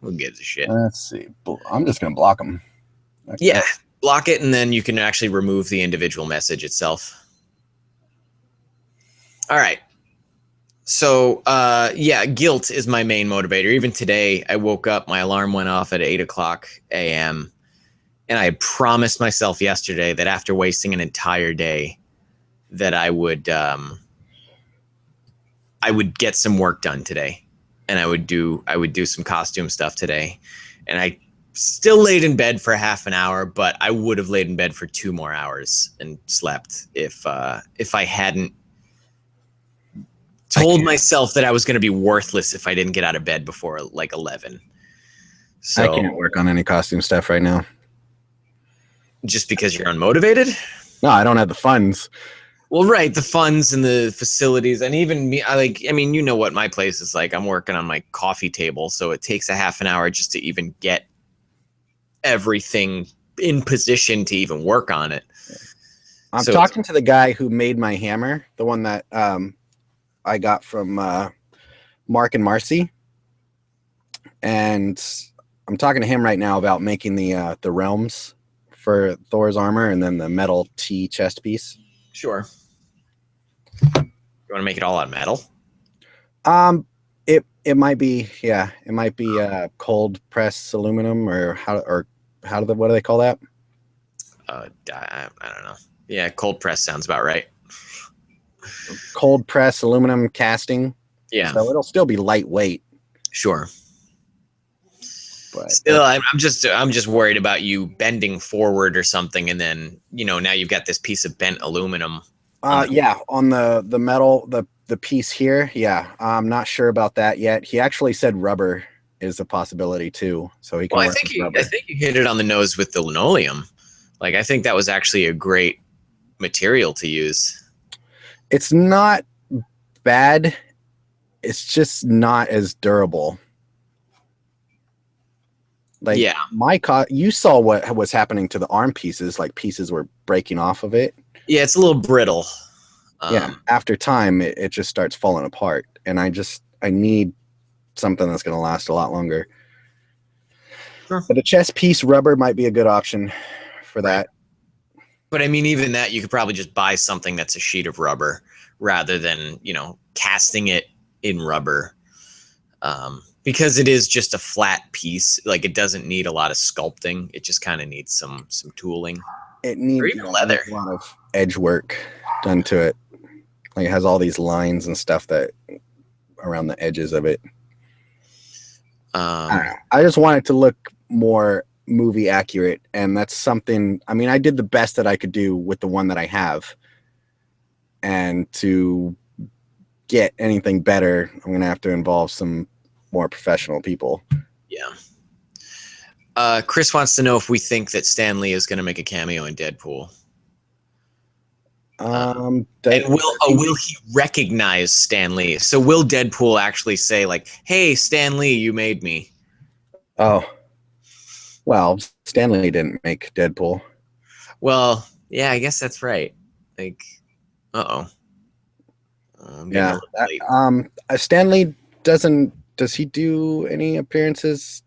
Who gives a shit? Let's see. I'm just gonna block them. Okay. Yeah, block it, and then you can actually remove the individual message itself. All right. So, yeah, guilt is my main motivator. Even today, I woke up, my alarm went off at 8 o'clock a.m., and I had promised myself yesterday that after wasting an entire day, that I would get some work done today, and I would do some costume stuff today, and I still laid in bed for half an hour, but I would have laid in bed for 2 more hours and slept if I hadn't told myself that I was going to be worthless if I didn't get out of bed before like 11. So I can't work on any costume stuff right now. Just because you're unmotivated? No, I don't have the funds. Well, right, the funds and the facilities, and even me. I mean, you know what my place is like. I'm working on my coffee table, so it takes a half an hour just to even get everything in position to even work on it. I'm talking to the guy who made my hammer, the one that I got from Mark and Marcy, and I'm talking to him right now about making the realms for Thor's armor and then the metal T chest piece. Sure. You want to make it all out of metal? It might be, yeah, it might be cold press aluminum, or what do they call that? I don't know. Yeah, cold press sounds about right. Cold press aluminum casting. Yeah. So it'll still be lightweight. Sure. But still, I'm just worried about you bending forward or something, and then now you've got this piece of bent aluminum. Yeah, on the metal, the piece here. Yeah, I'm not sure about that yet. He actually said rubber is a possibility too, so he can. Well, I think you hit it on the nose with the linoleum. Like, I think that was actually a great material to use. It's not bad. It's just not as durable. Like, yeah, you saw what was happening to the arm pieces. Like, pieces were breaking off of it. Yeah, it's a little brittle. Yeah, after time, it just starts falling apart. And I need something that's going to last a lot longer. Sure. But the chest piece rubber might be a good option for that. But I mean, even that, you could probably just buy something that's a sheet of rubber rather than, casting it in rubber. Because it is just a flat piece. Like, it doesn't need a lot of sculpting. It just kind of needs some tooling. It needs leather. A lot of edge work done to it. Like, it has all these lines and stuff that around the edges of it. I don't know. I just want it to look more movie accurate, and that's something. I mean, I did the best that I could do with the one that I have, and to get anything better, I'm gonna have to involve some more professional people. Yeah. Chris wants to know if we think that Stan Lee is going to make a cameo in Deadpool. And will he recognize Stan Lee? So will Deadpool actually say, like, "Hey, Stan Lee, you made me"? Oh, well, Stan Lee didn't make Deadpool. Well, yeah, I guess that's right. Like, yeah. Stan Lee doesn't. Does he do any appearances?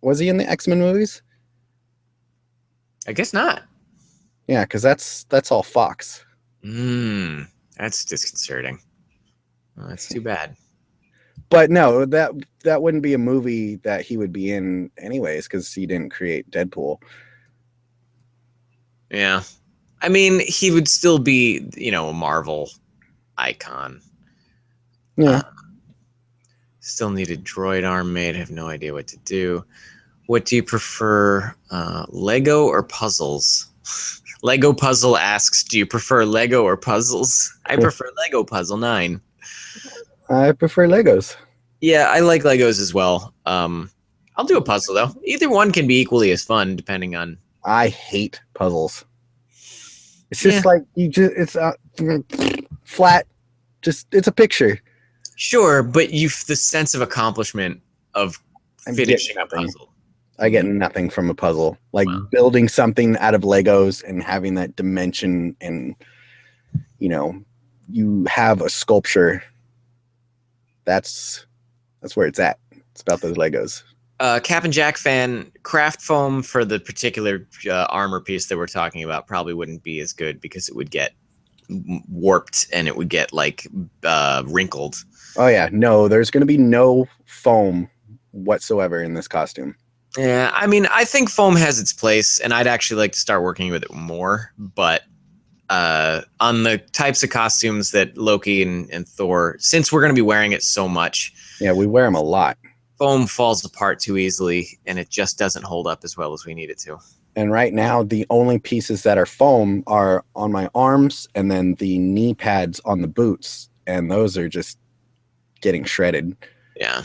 Was he in the X-Men movies? I guess not. Yeah, because that's all Fox. That's disconcerting. Well, that's too bad. But no, that wouldn't be a movie that he would be in anyways, because he didn't create Deadpool. Yeah. I mean, he would still be, a Marvel icon. Yeah. Still need a droid arm made. I have no idea what to do. What do you prefer, Lego or puzzles? Lego Puzzle asks, do you prefer Lego or puzzles? I prefer Lego Puzzle 9. I prefer Legos. Yeah, I like Legos as well. I'll do a puzzle, though. Either one can be equally as fun, depending on... I hate puzzles. It's Yeah. just like it's flat. Just it's a picture. Sure, but the sense of accomplishment of finishing a puzzle. I get nothing from a puzzle. Like Wow. building something out of Legos and having that dimension, and you have a sculpture. That's where it's at. It's about those Legos. Cap and Jack fan, craft foam for the particular armor piece that we're talking about probably wouldn't be as good because it would get warped and it would get like wrinkled. Oh yeah, no, there's going to be no foam whatsoever in this costume. Yeah, I mean, I think foam has its place, and I'd actually like to start working with it more. But on the types of costumes that Loki and Thor, since we're going to be wearing it so much, yeah, we wear them a lot. Foam falls apart too easily, and it just doesn't hold up as well as we need it to. And right now, the only pieces that are foam are on my arms and then the knee pads on the boots, and those are just getting shredded. Yeah.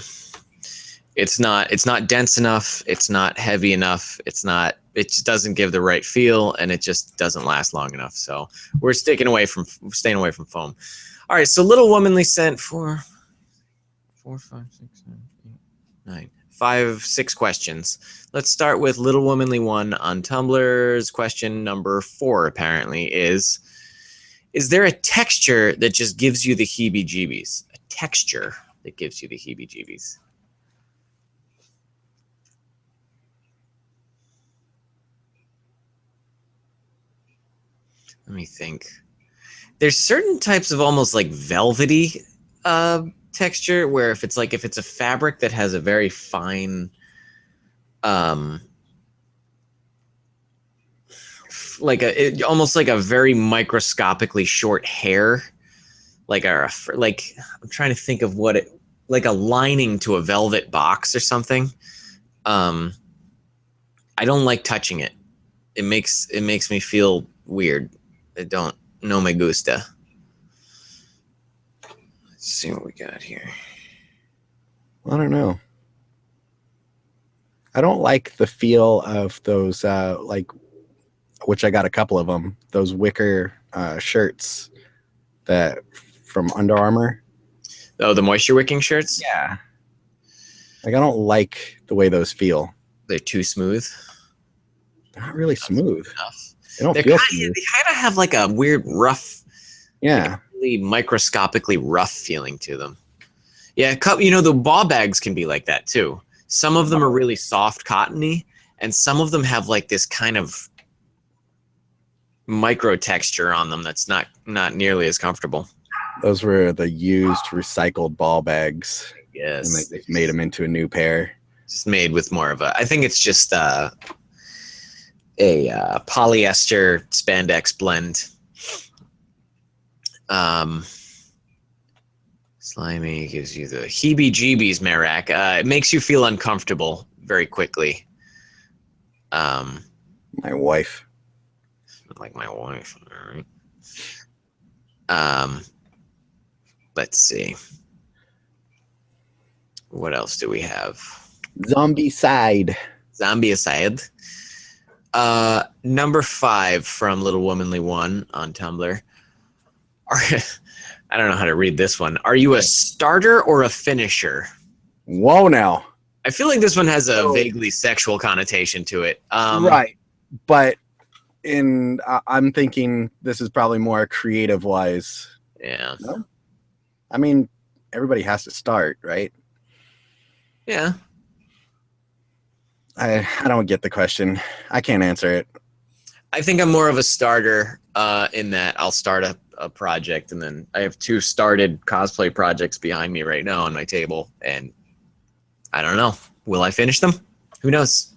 It's not dense enough, it's not heavy enough, it just doesn't give the right feel, and it just doesn't last long enough. So we're staying away from foam. All right, so Little Womanly sent 4, 5, 6, 7, 8, 9, 5, 6 questions. Let's start with Little Womanly 1 on Tumblr's question number 4. Apparently, is there a texture that just gives you the heebie-jeebies? A texture that gives you the heebie-jeebies. Let me think. There's certain types of almost like velvety texture where if it's a fabric that has a very fine almost like a very microscopically short hair, like I'm trying to think of what it, like a lining to a velvet box or something. I don't like touching it. It makes me feel weird. I don't know me gusta. Let's see what we got here. I don't know. I don't like the feel of those, which I got a couple of them, those wicker shirts that from Under Armour. Oh, the moisture wicking shirts? Yeah. Like, I don't like the way those feel. They're too smooth. They're not really smooth. Enough. They don't feel smooth. They kind of have like a weird rough, yeah, like really microscopically rough feeling to them. Yeah, the ball bags can be like that too. Some of them are really soft, cottony, and some of them have like this kind of micro texture on them that's not nearly as comfortable. Those were the used recycled ball bags. Yes, and they made them into a new pair. Just made with more of a. I think it's just a polyester spandex blend. Slimy gives you the heebie-jeebies, Merak. It makes you feel uncomfortable very quickly. My wife. Like my wife. All right. Let's see. What else do we have? Zombie side. Number 5 from Little Womanly 1 on Tumblr. I don't know how to read this one. Are you a starter or a finisher? Whoa, now. I feel like this one has a vaguely sexual connotation to it. Right. But I'm thinking this is probably more creative wise. Yeah. No? I mean, everybody has to start, right? Yeah. I don't get the question. I can't answer it. I think I'm more of a starter in that I'll start a project, and then I have 2 started cosplay projects behind me right now on my table, and I don't know. Will I finish them? Who knows?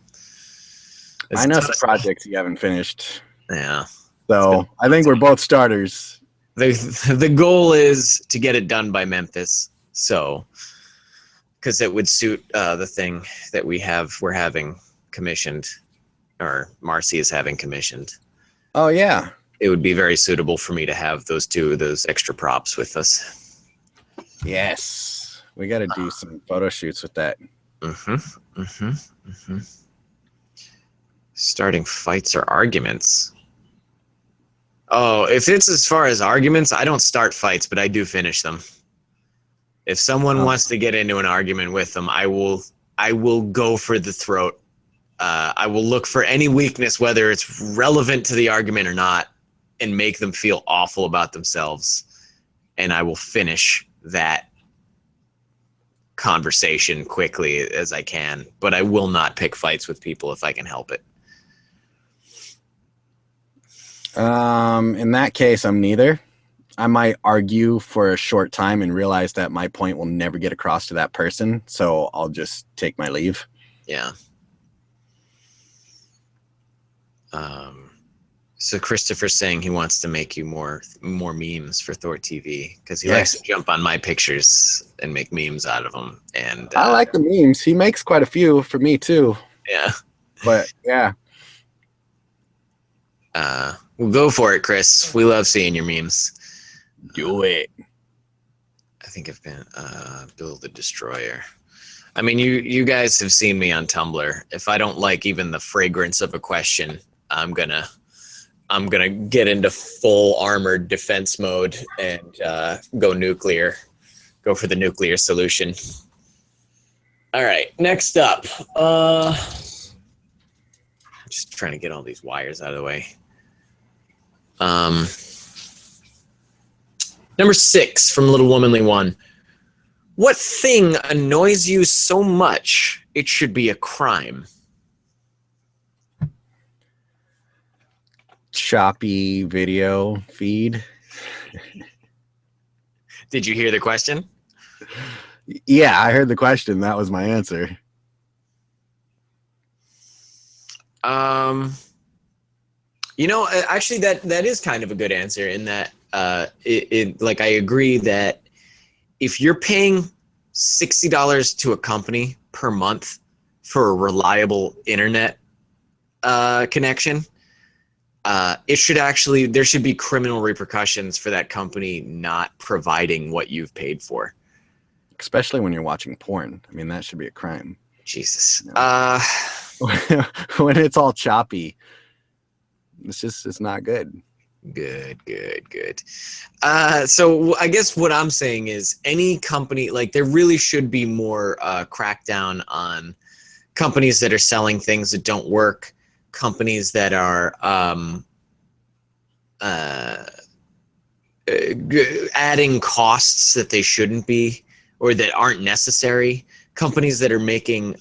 I know some projects you haven't finished. Yeah. So I think we're both starters. The goal is to get it done by Memphis, so because it would suit the thing that we're having commissioned, or Marcy is having commissioned. Oh yeah. It would be very suitable for me to have those extra props with us. Yes. We got to do some photo shoots with that. Starting fights or arguments. Oh, if it's as far as arguments, I don't start fights, but I do finish them. If someone wants to get into an argument with them, I will go for the throat. I will look for any weakness, whether it's relevant to the argument or not, and make them feel awful about themselves. And I will finish that conversation quickly as I can. But I will not pick fights with people if I can help it. In that case, I'm neither. I might argue for a short time and realize that my point will never get across to that person, so I'll just take my leave. Yeah. So Christopher's saying he wants to make you more memes for ThorTV because he likes to jump on my pictures and make memes out of them. And I like the memes. He makes quite a few for me too. Yeah. But yeah. Well, go for it, Chris. We love seeing your memes. Do it. I think I've been Build a Destroyer. I mean, you guys have seen me on Tumblr. If I don't like even the fragrance of a question, I'm gonna get into full armored defense mode and go nuclear. Go for the nuclear solution. All right, next up. Just trying to get all these wires out of the way. Number 6 from Little Womanly One. What thing annoys you so much it should be a crime? Choppy video feed. Did you hear the question? Yeah, I heard the question. That was my answer. You know, actually, that is kind of a good answer in that like I agree that if you're paying $60 to a company per month for a reliable internet connection, there should be criminal repercussions for that company not providing what you've paid for. Especially when you're watching porn. I mean, that should be a crime. Jesus. You know? When it's all choppy, it's not good. Good. So I guess what I'm saying is any company, like there really should be more crackdown on companies that are selling things that don't work, companies that are adding costs that they shouldn't be or that aren't necessary, companies that are making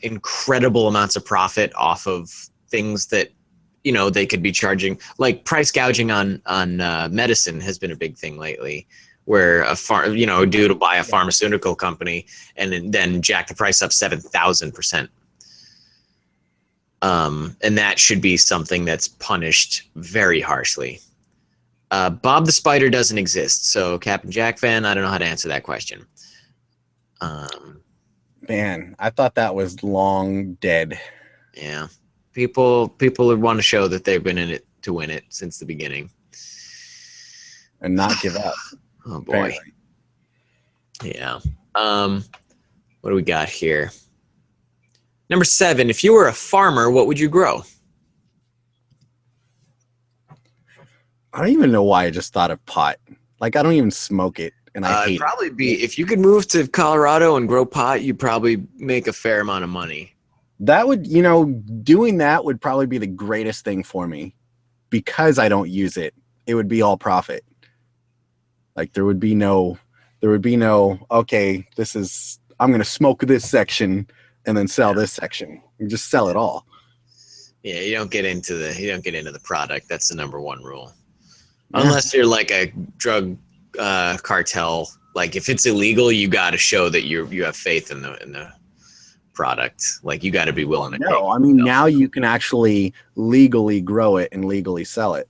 incredible amounts of profit off of things that they could be charging, like price gouging on medicine has been a big thing lately, where a dude will buy a pharmaceutical company and then jack the price up 7,000%. And that should be something that's punished very harshly. Bob the Spider doesn't exist, so Captain Jack fan, I don't know how to answer that question. Man, I thought that was long dead. Yeah. People want to show that they've been in it to win it since the beginning. And not give up. Oh, boy. Apparently. Yeah. What do we got here? Number 7, if you were a farmer, what would you grow? I don't even know why I just thought of pot. Like, I don't even smoke it, and I hate probably it. If you could move to Colorado and grow pot, you'd probably make a fair amount of money. That would, doing that would probably be the greatest thing for me because I don't use it. It would be all profit. Like there would be no, okay, I'm going to smoke this section and then sell this section. You just sell it all. Yeah. You don't get into the product. That's the number one rule. Yeah. Unless you're like a drug cartel. Like if it's illegal, you got to show that you have faith in the product. Like you got to be willing to. No, I mean now you can actually legally grow it and legally sell it.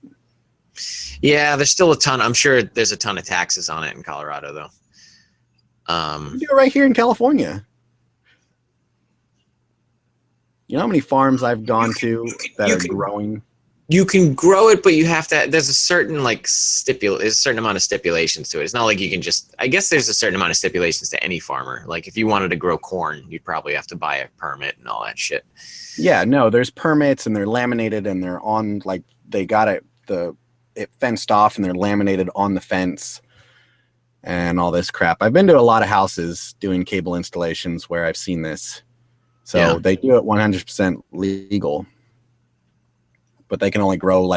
Yeah, there's still a ton. I'm sure there's a ton of taxes on it in Colorado, though. You do it right here in California. You know how many farms I've gone to that you are can growing? you can grow it, but you have to. There's a certain there's a certain amount of stipulations to it. It's not like you can just. I guess there's a certain amount of stipulations to any farmer. Like if you wanted to grow corn, you'd probably have to buy a permit and all that shit. Yeah, no, there's permits and they're laminated and they're on like they got it fenced off and they're laminated on the fence and all this crap. I've been to a lot of houses doing cable installations where I've seen this. So they do it 100% legal. But they can only grow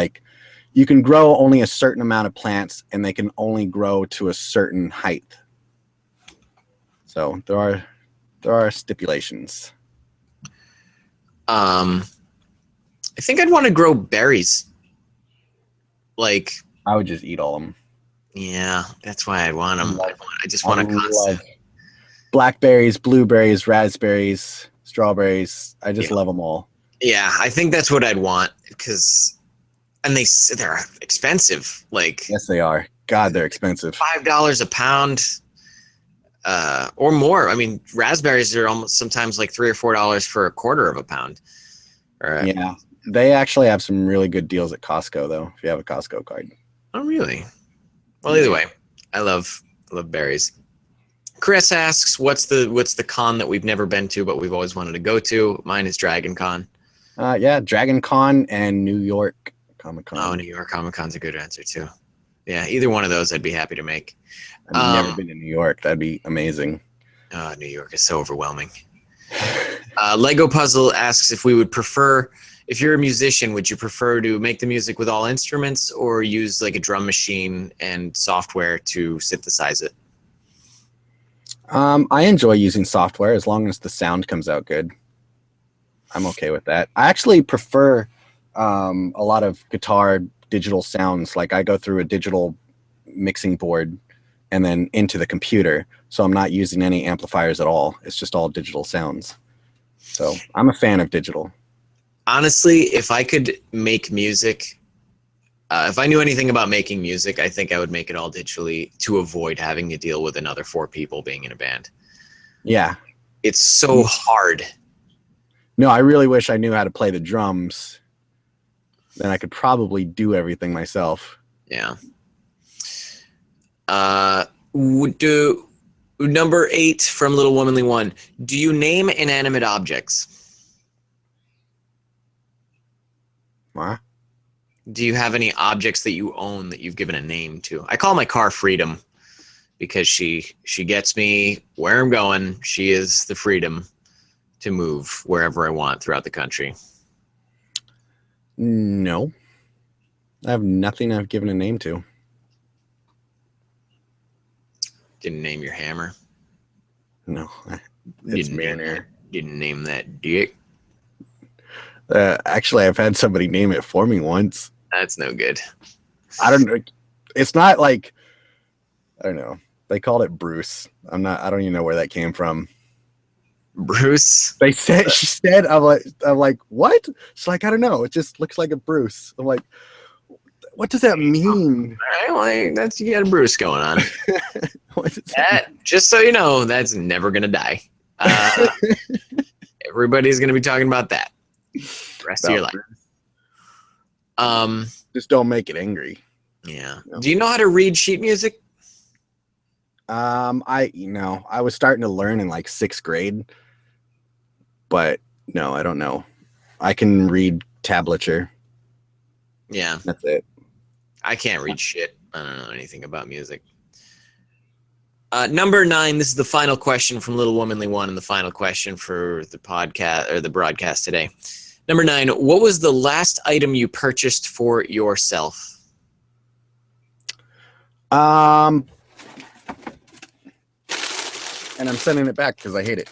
you can grow only a certain amount of plants and they can only grow to a certain height. So there are stipulations. I think I'd want to grow berries. Like I would just eat all of them. Yeah, that's why I'd want them. I just want a constant. Blackberries, blueberries, raspberries, strawberries. I just love them all. Yeah, I think that's what I'd want and they're expensive. Like yes, they are. God, they're expensive. $5 a pound, or more. I mean, raspberries are almost sometimes like $3 or $4 for a quarter of a pound. Yeah, they actually have some really good deals at Costco though. If you have a Costco card. Oh, really? Well, either way, I love berries. Chris asks, "What's the con that we've never been to but we've always wanted to go to?" Mine is Dragon Con. Yeah, Dragon Con and New York Comic Con. Oh, New York Comic Con's a good answer too. Yeah, either one of those I'd be happy to make. I've never been to New York. That'd be amazing. Oh, New York is so overwhelming. Lego Puzzle asks if we would prefer, if you're a musician, would you prefer to make the music with all instruments or use like a drum machine and software to synthesize it? I enjoy using software as long as the sound comes out good. I'm okay with that. I actually prefer a lot of guitar digital sounds. Like I go through a digital mixing board and then into the computer. So I'm not using any amplifiers at all. It's just all digital sounds. So I'm a fan of digital. Honestly, if I could make music, if I knew anything about making music, I think I would make it all digitally to avoid having to deal with another 4 people being in a band. Yeah. It's so hard. No, I really wish I knew how to play the drums. Then I could probably do everything myself. Yeah. Number 8 from Little Womanly One. Do you name inanimate objects? What? Do you have any objects that you own that you've given a name to? I call my car Freedom because she gets me where I'm going. She is the freedom to move wherever I want throughout the country. No. I have nothing I've given a name to. Didn't name your hammer? No. It's Mariner. Didn't name that dick? Actually, I've had somebody name it for me once. That's no good. I don't know. It's not like, I don't know. They called it Bruce. I don't even know where that came from. Bruce? She said, I'm like, what? She's like, I don't know. It just looks like a Bruce. I'm like, what does that mean? All right, well, you got a Bruce going on. Just so you know, that's never going to die. Everybody's going to be talking about that the rest of your life. Just don't make it angry. Yeah. No. Do you know how to read sheet music? I was starting to learn in like 6th grade, but no, I don't know. I can read tablature. Yeah. That's it. I can't read shit. I don't know anything about music. Number 9, this is the final question from Little Womanly One and the final question for the podcast or the broadcast today. Number 9, what was the last item you purchased for yourself? And I'm sending it back because I hate it.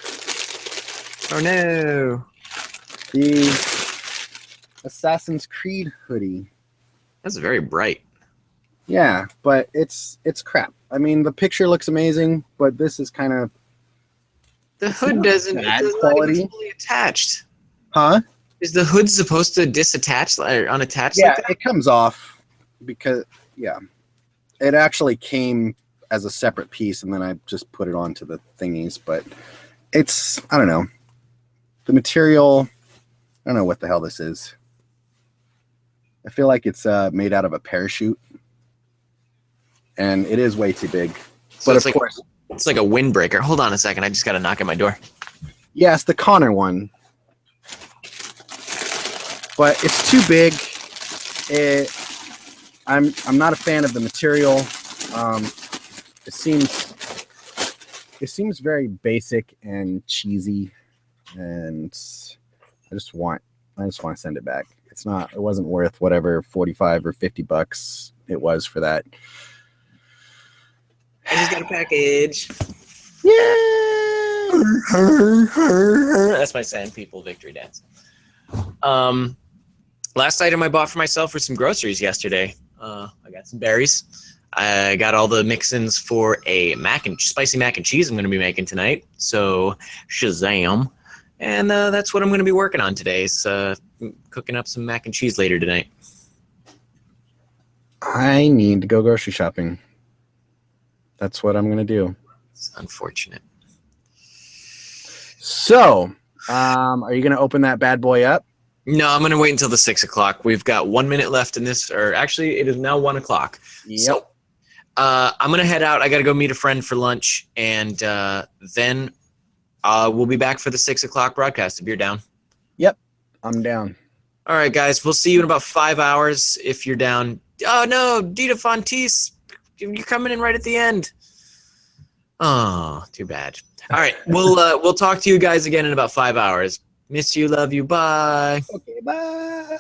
Oh no. The Assassin's Creed hoodie. That's very bright. Yeah, but it's crap. I mean, the picture looks amazing, but this is kind of the hood doesn't quality. Not fully attached. Huh? Is the hood supposed to disattach or unattach? Yeah, like that? It comes off because it actually came as a separate piece, and then I just put it onto the thingies. But it's, I don't know, the material I don't know what the hell this is. I feel like it's made out of a parachute. And it is way too big. So But it's of like, course. it's like a windbreaker. Hold on a second. I just got to knock at my door. Yeah, it's the Connor one. But it's too big. I'm not a fan of the material. It seems very basic and cheesy, and I just want to send it back. It wasn't worth whatever 45 or 50 bucks it was for that. I just got a package. Yeah. That's my Sand People victory dance. Last item I bought for myself were some groceries yesterday. I got some berries. I got all the mix-ins for a spicy mac and cheese I'm going to be making tonight. So Shazam. And that's what I'm going to be working on today. Is cooking up some mac and cheese later tonight. I need to go grocery shopping. That's what I'm going to do. It's unfortunate. So, are you going to open that bad boy up? No, I'm going to wait until the 6 o'clock. We've got 1 minute left in this, or actually it is now 1 o'clock. Yep. So, I'm going to head out. I got to go meet a friend for lunch, and then we'll be back for the 6 o'clock broadcast if you're down. Yep, I'm down. All right, guys. We'll see you in about 5 hours if you're down. Oh, no, Dita Fontis, you're coming in right at the end. Oh, too bad. All right, we'll talk to you guys again in about 5 hours. Miss you, love you, bye. Okay, bye.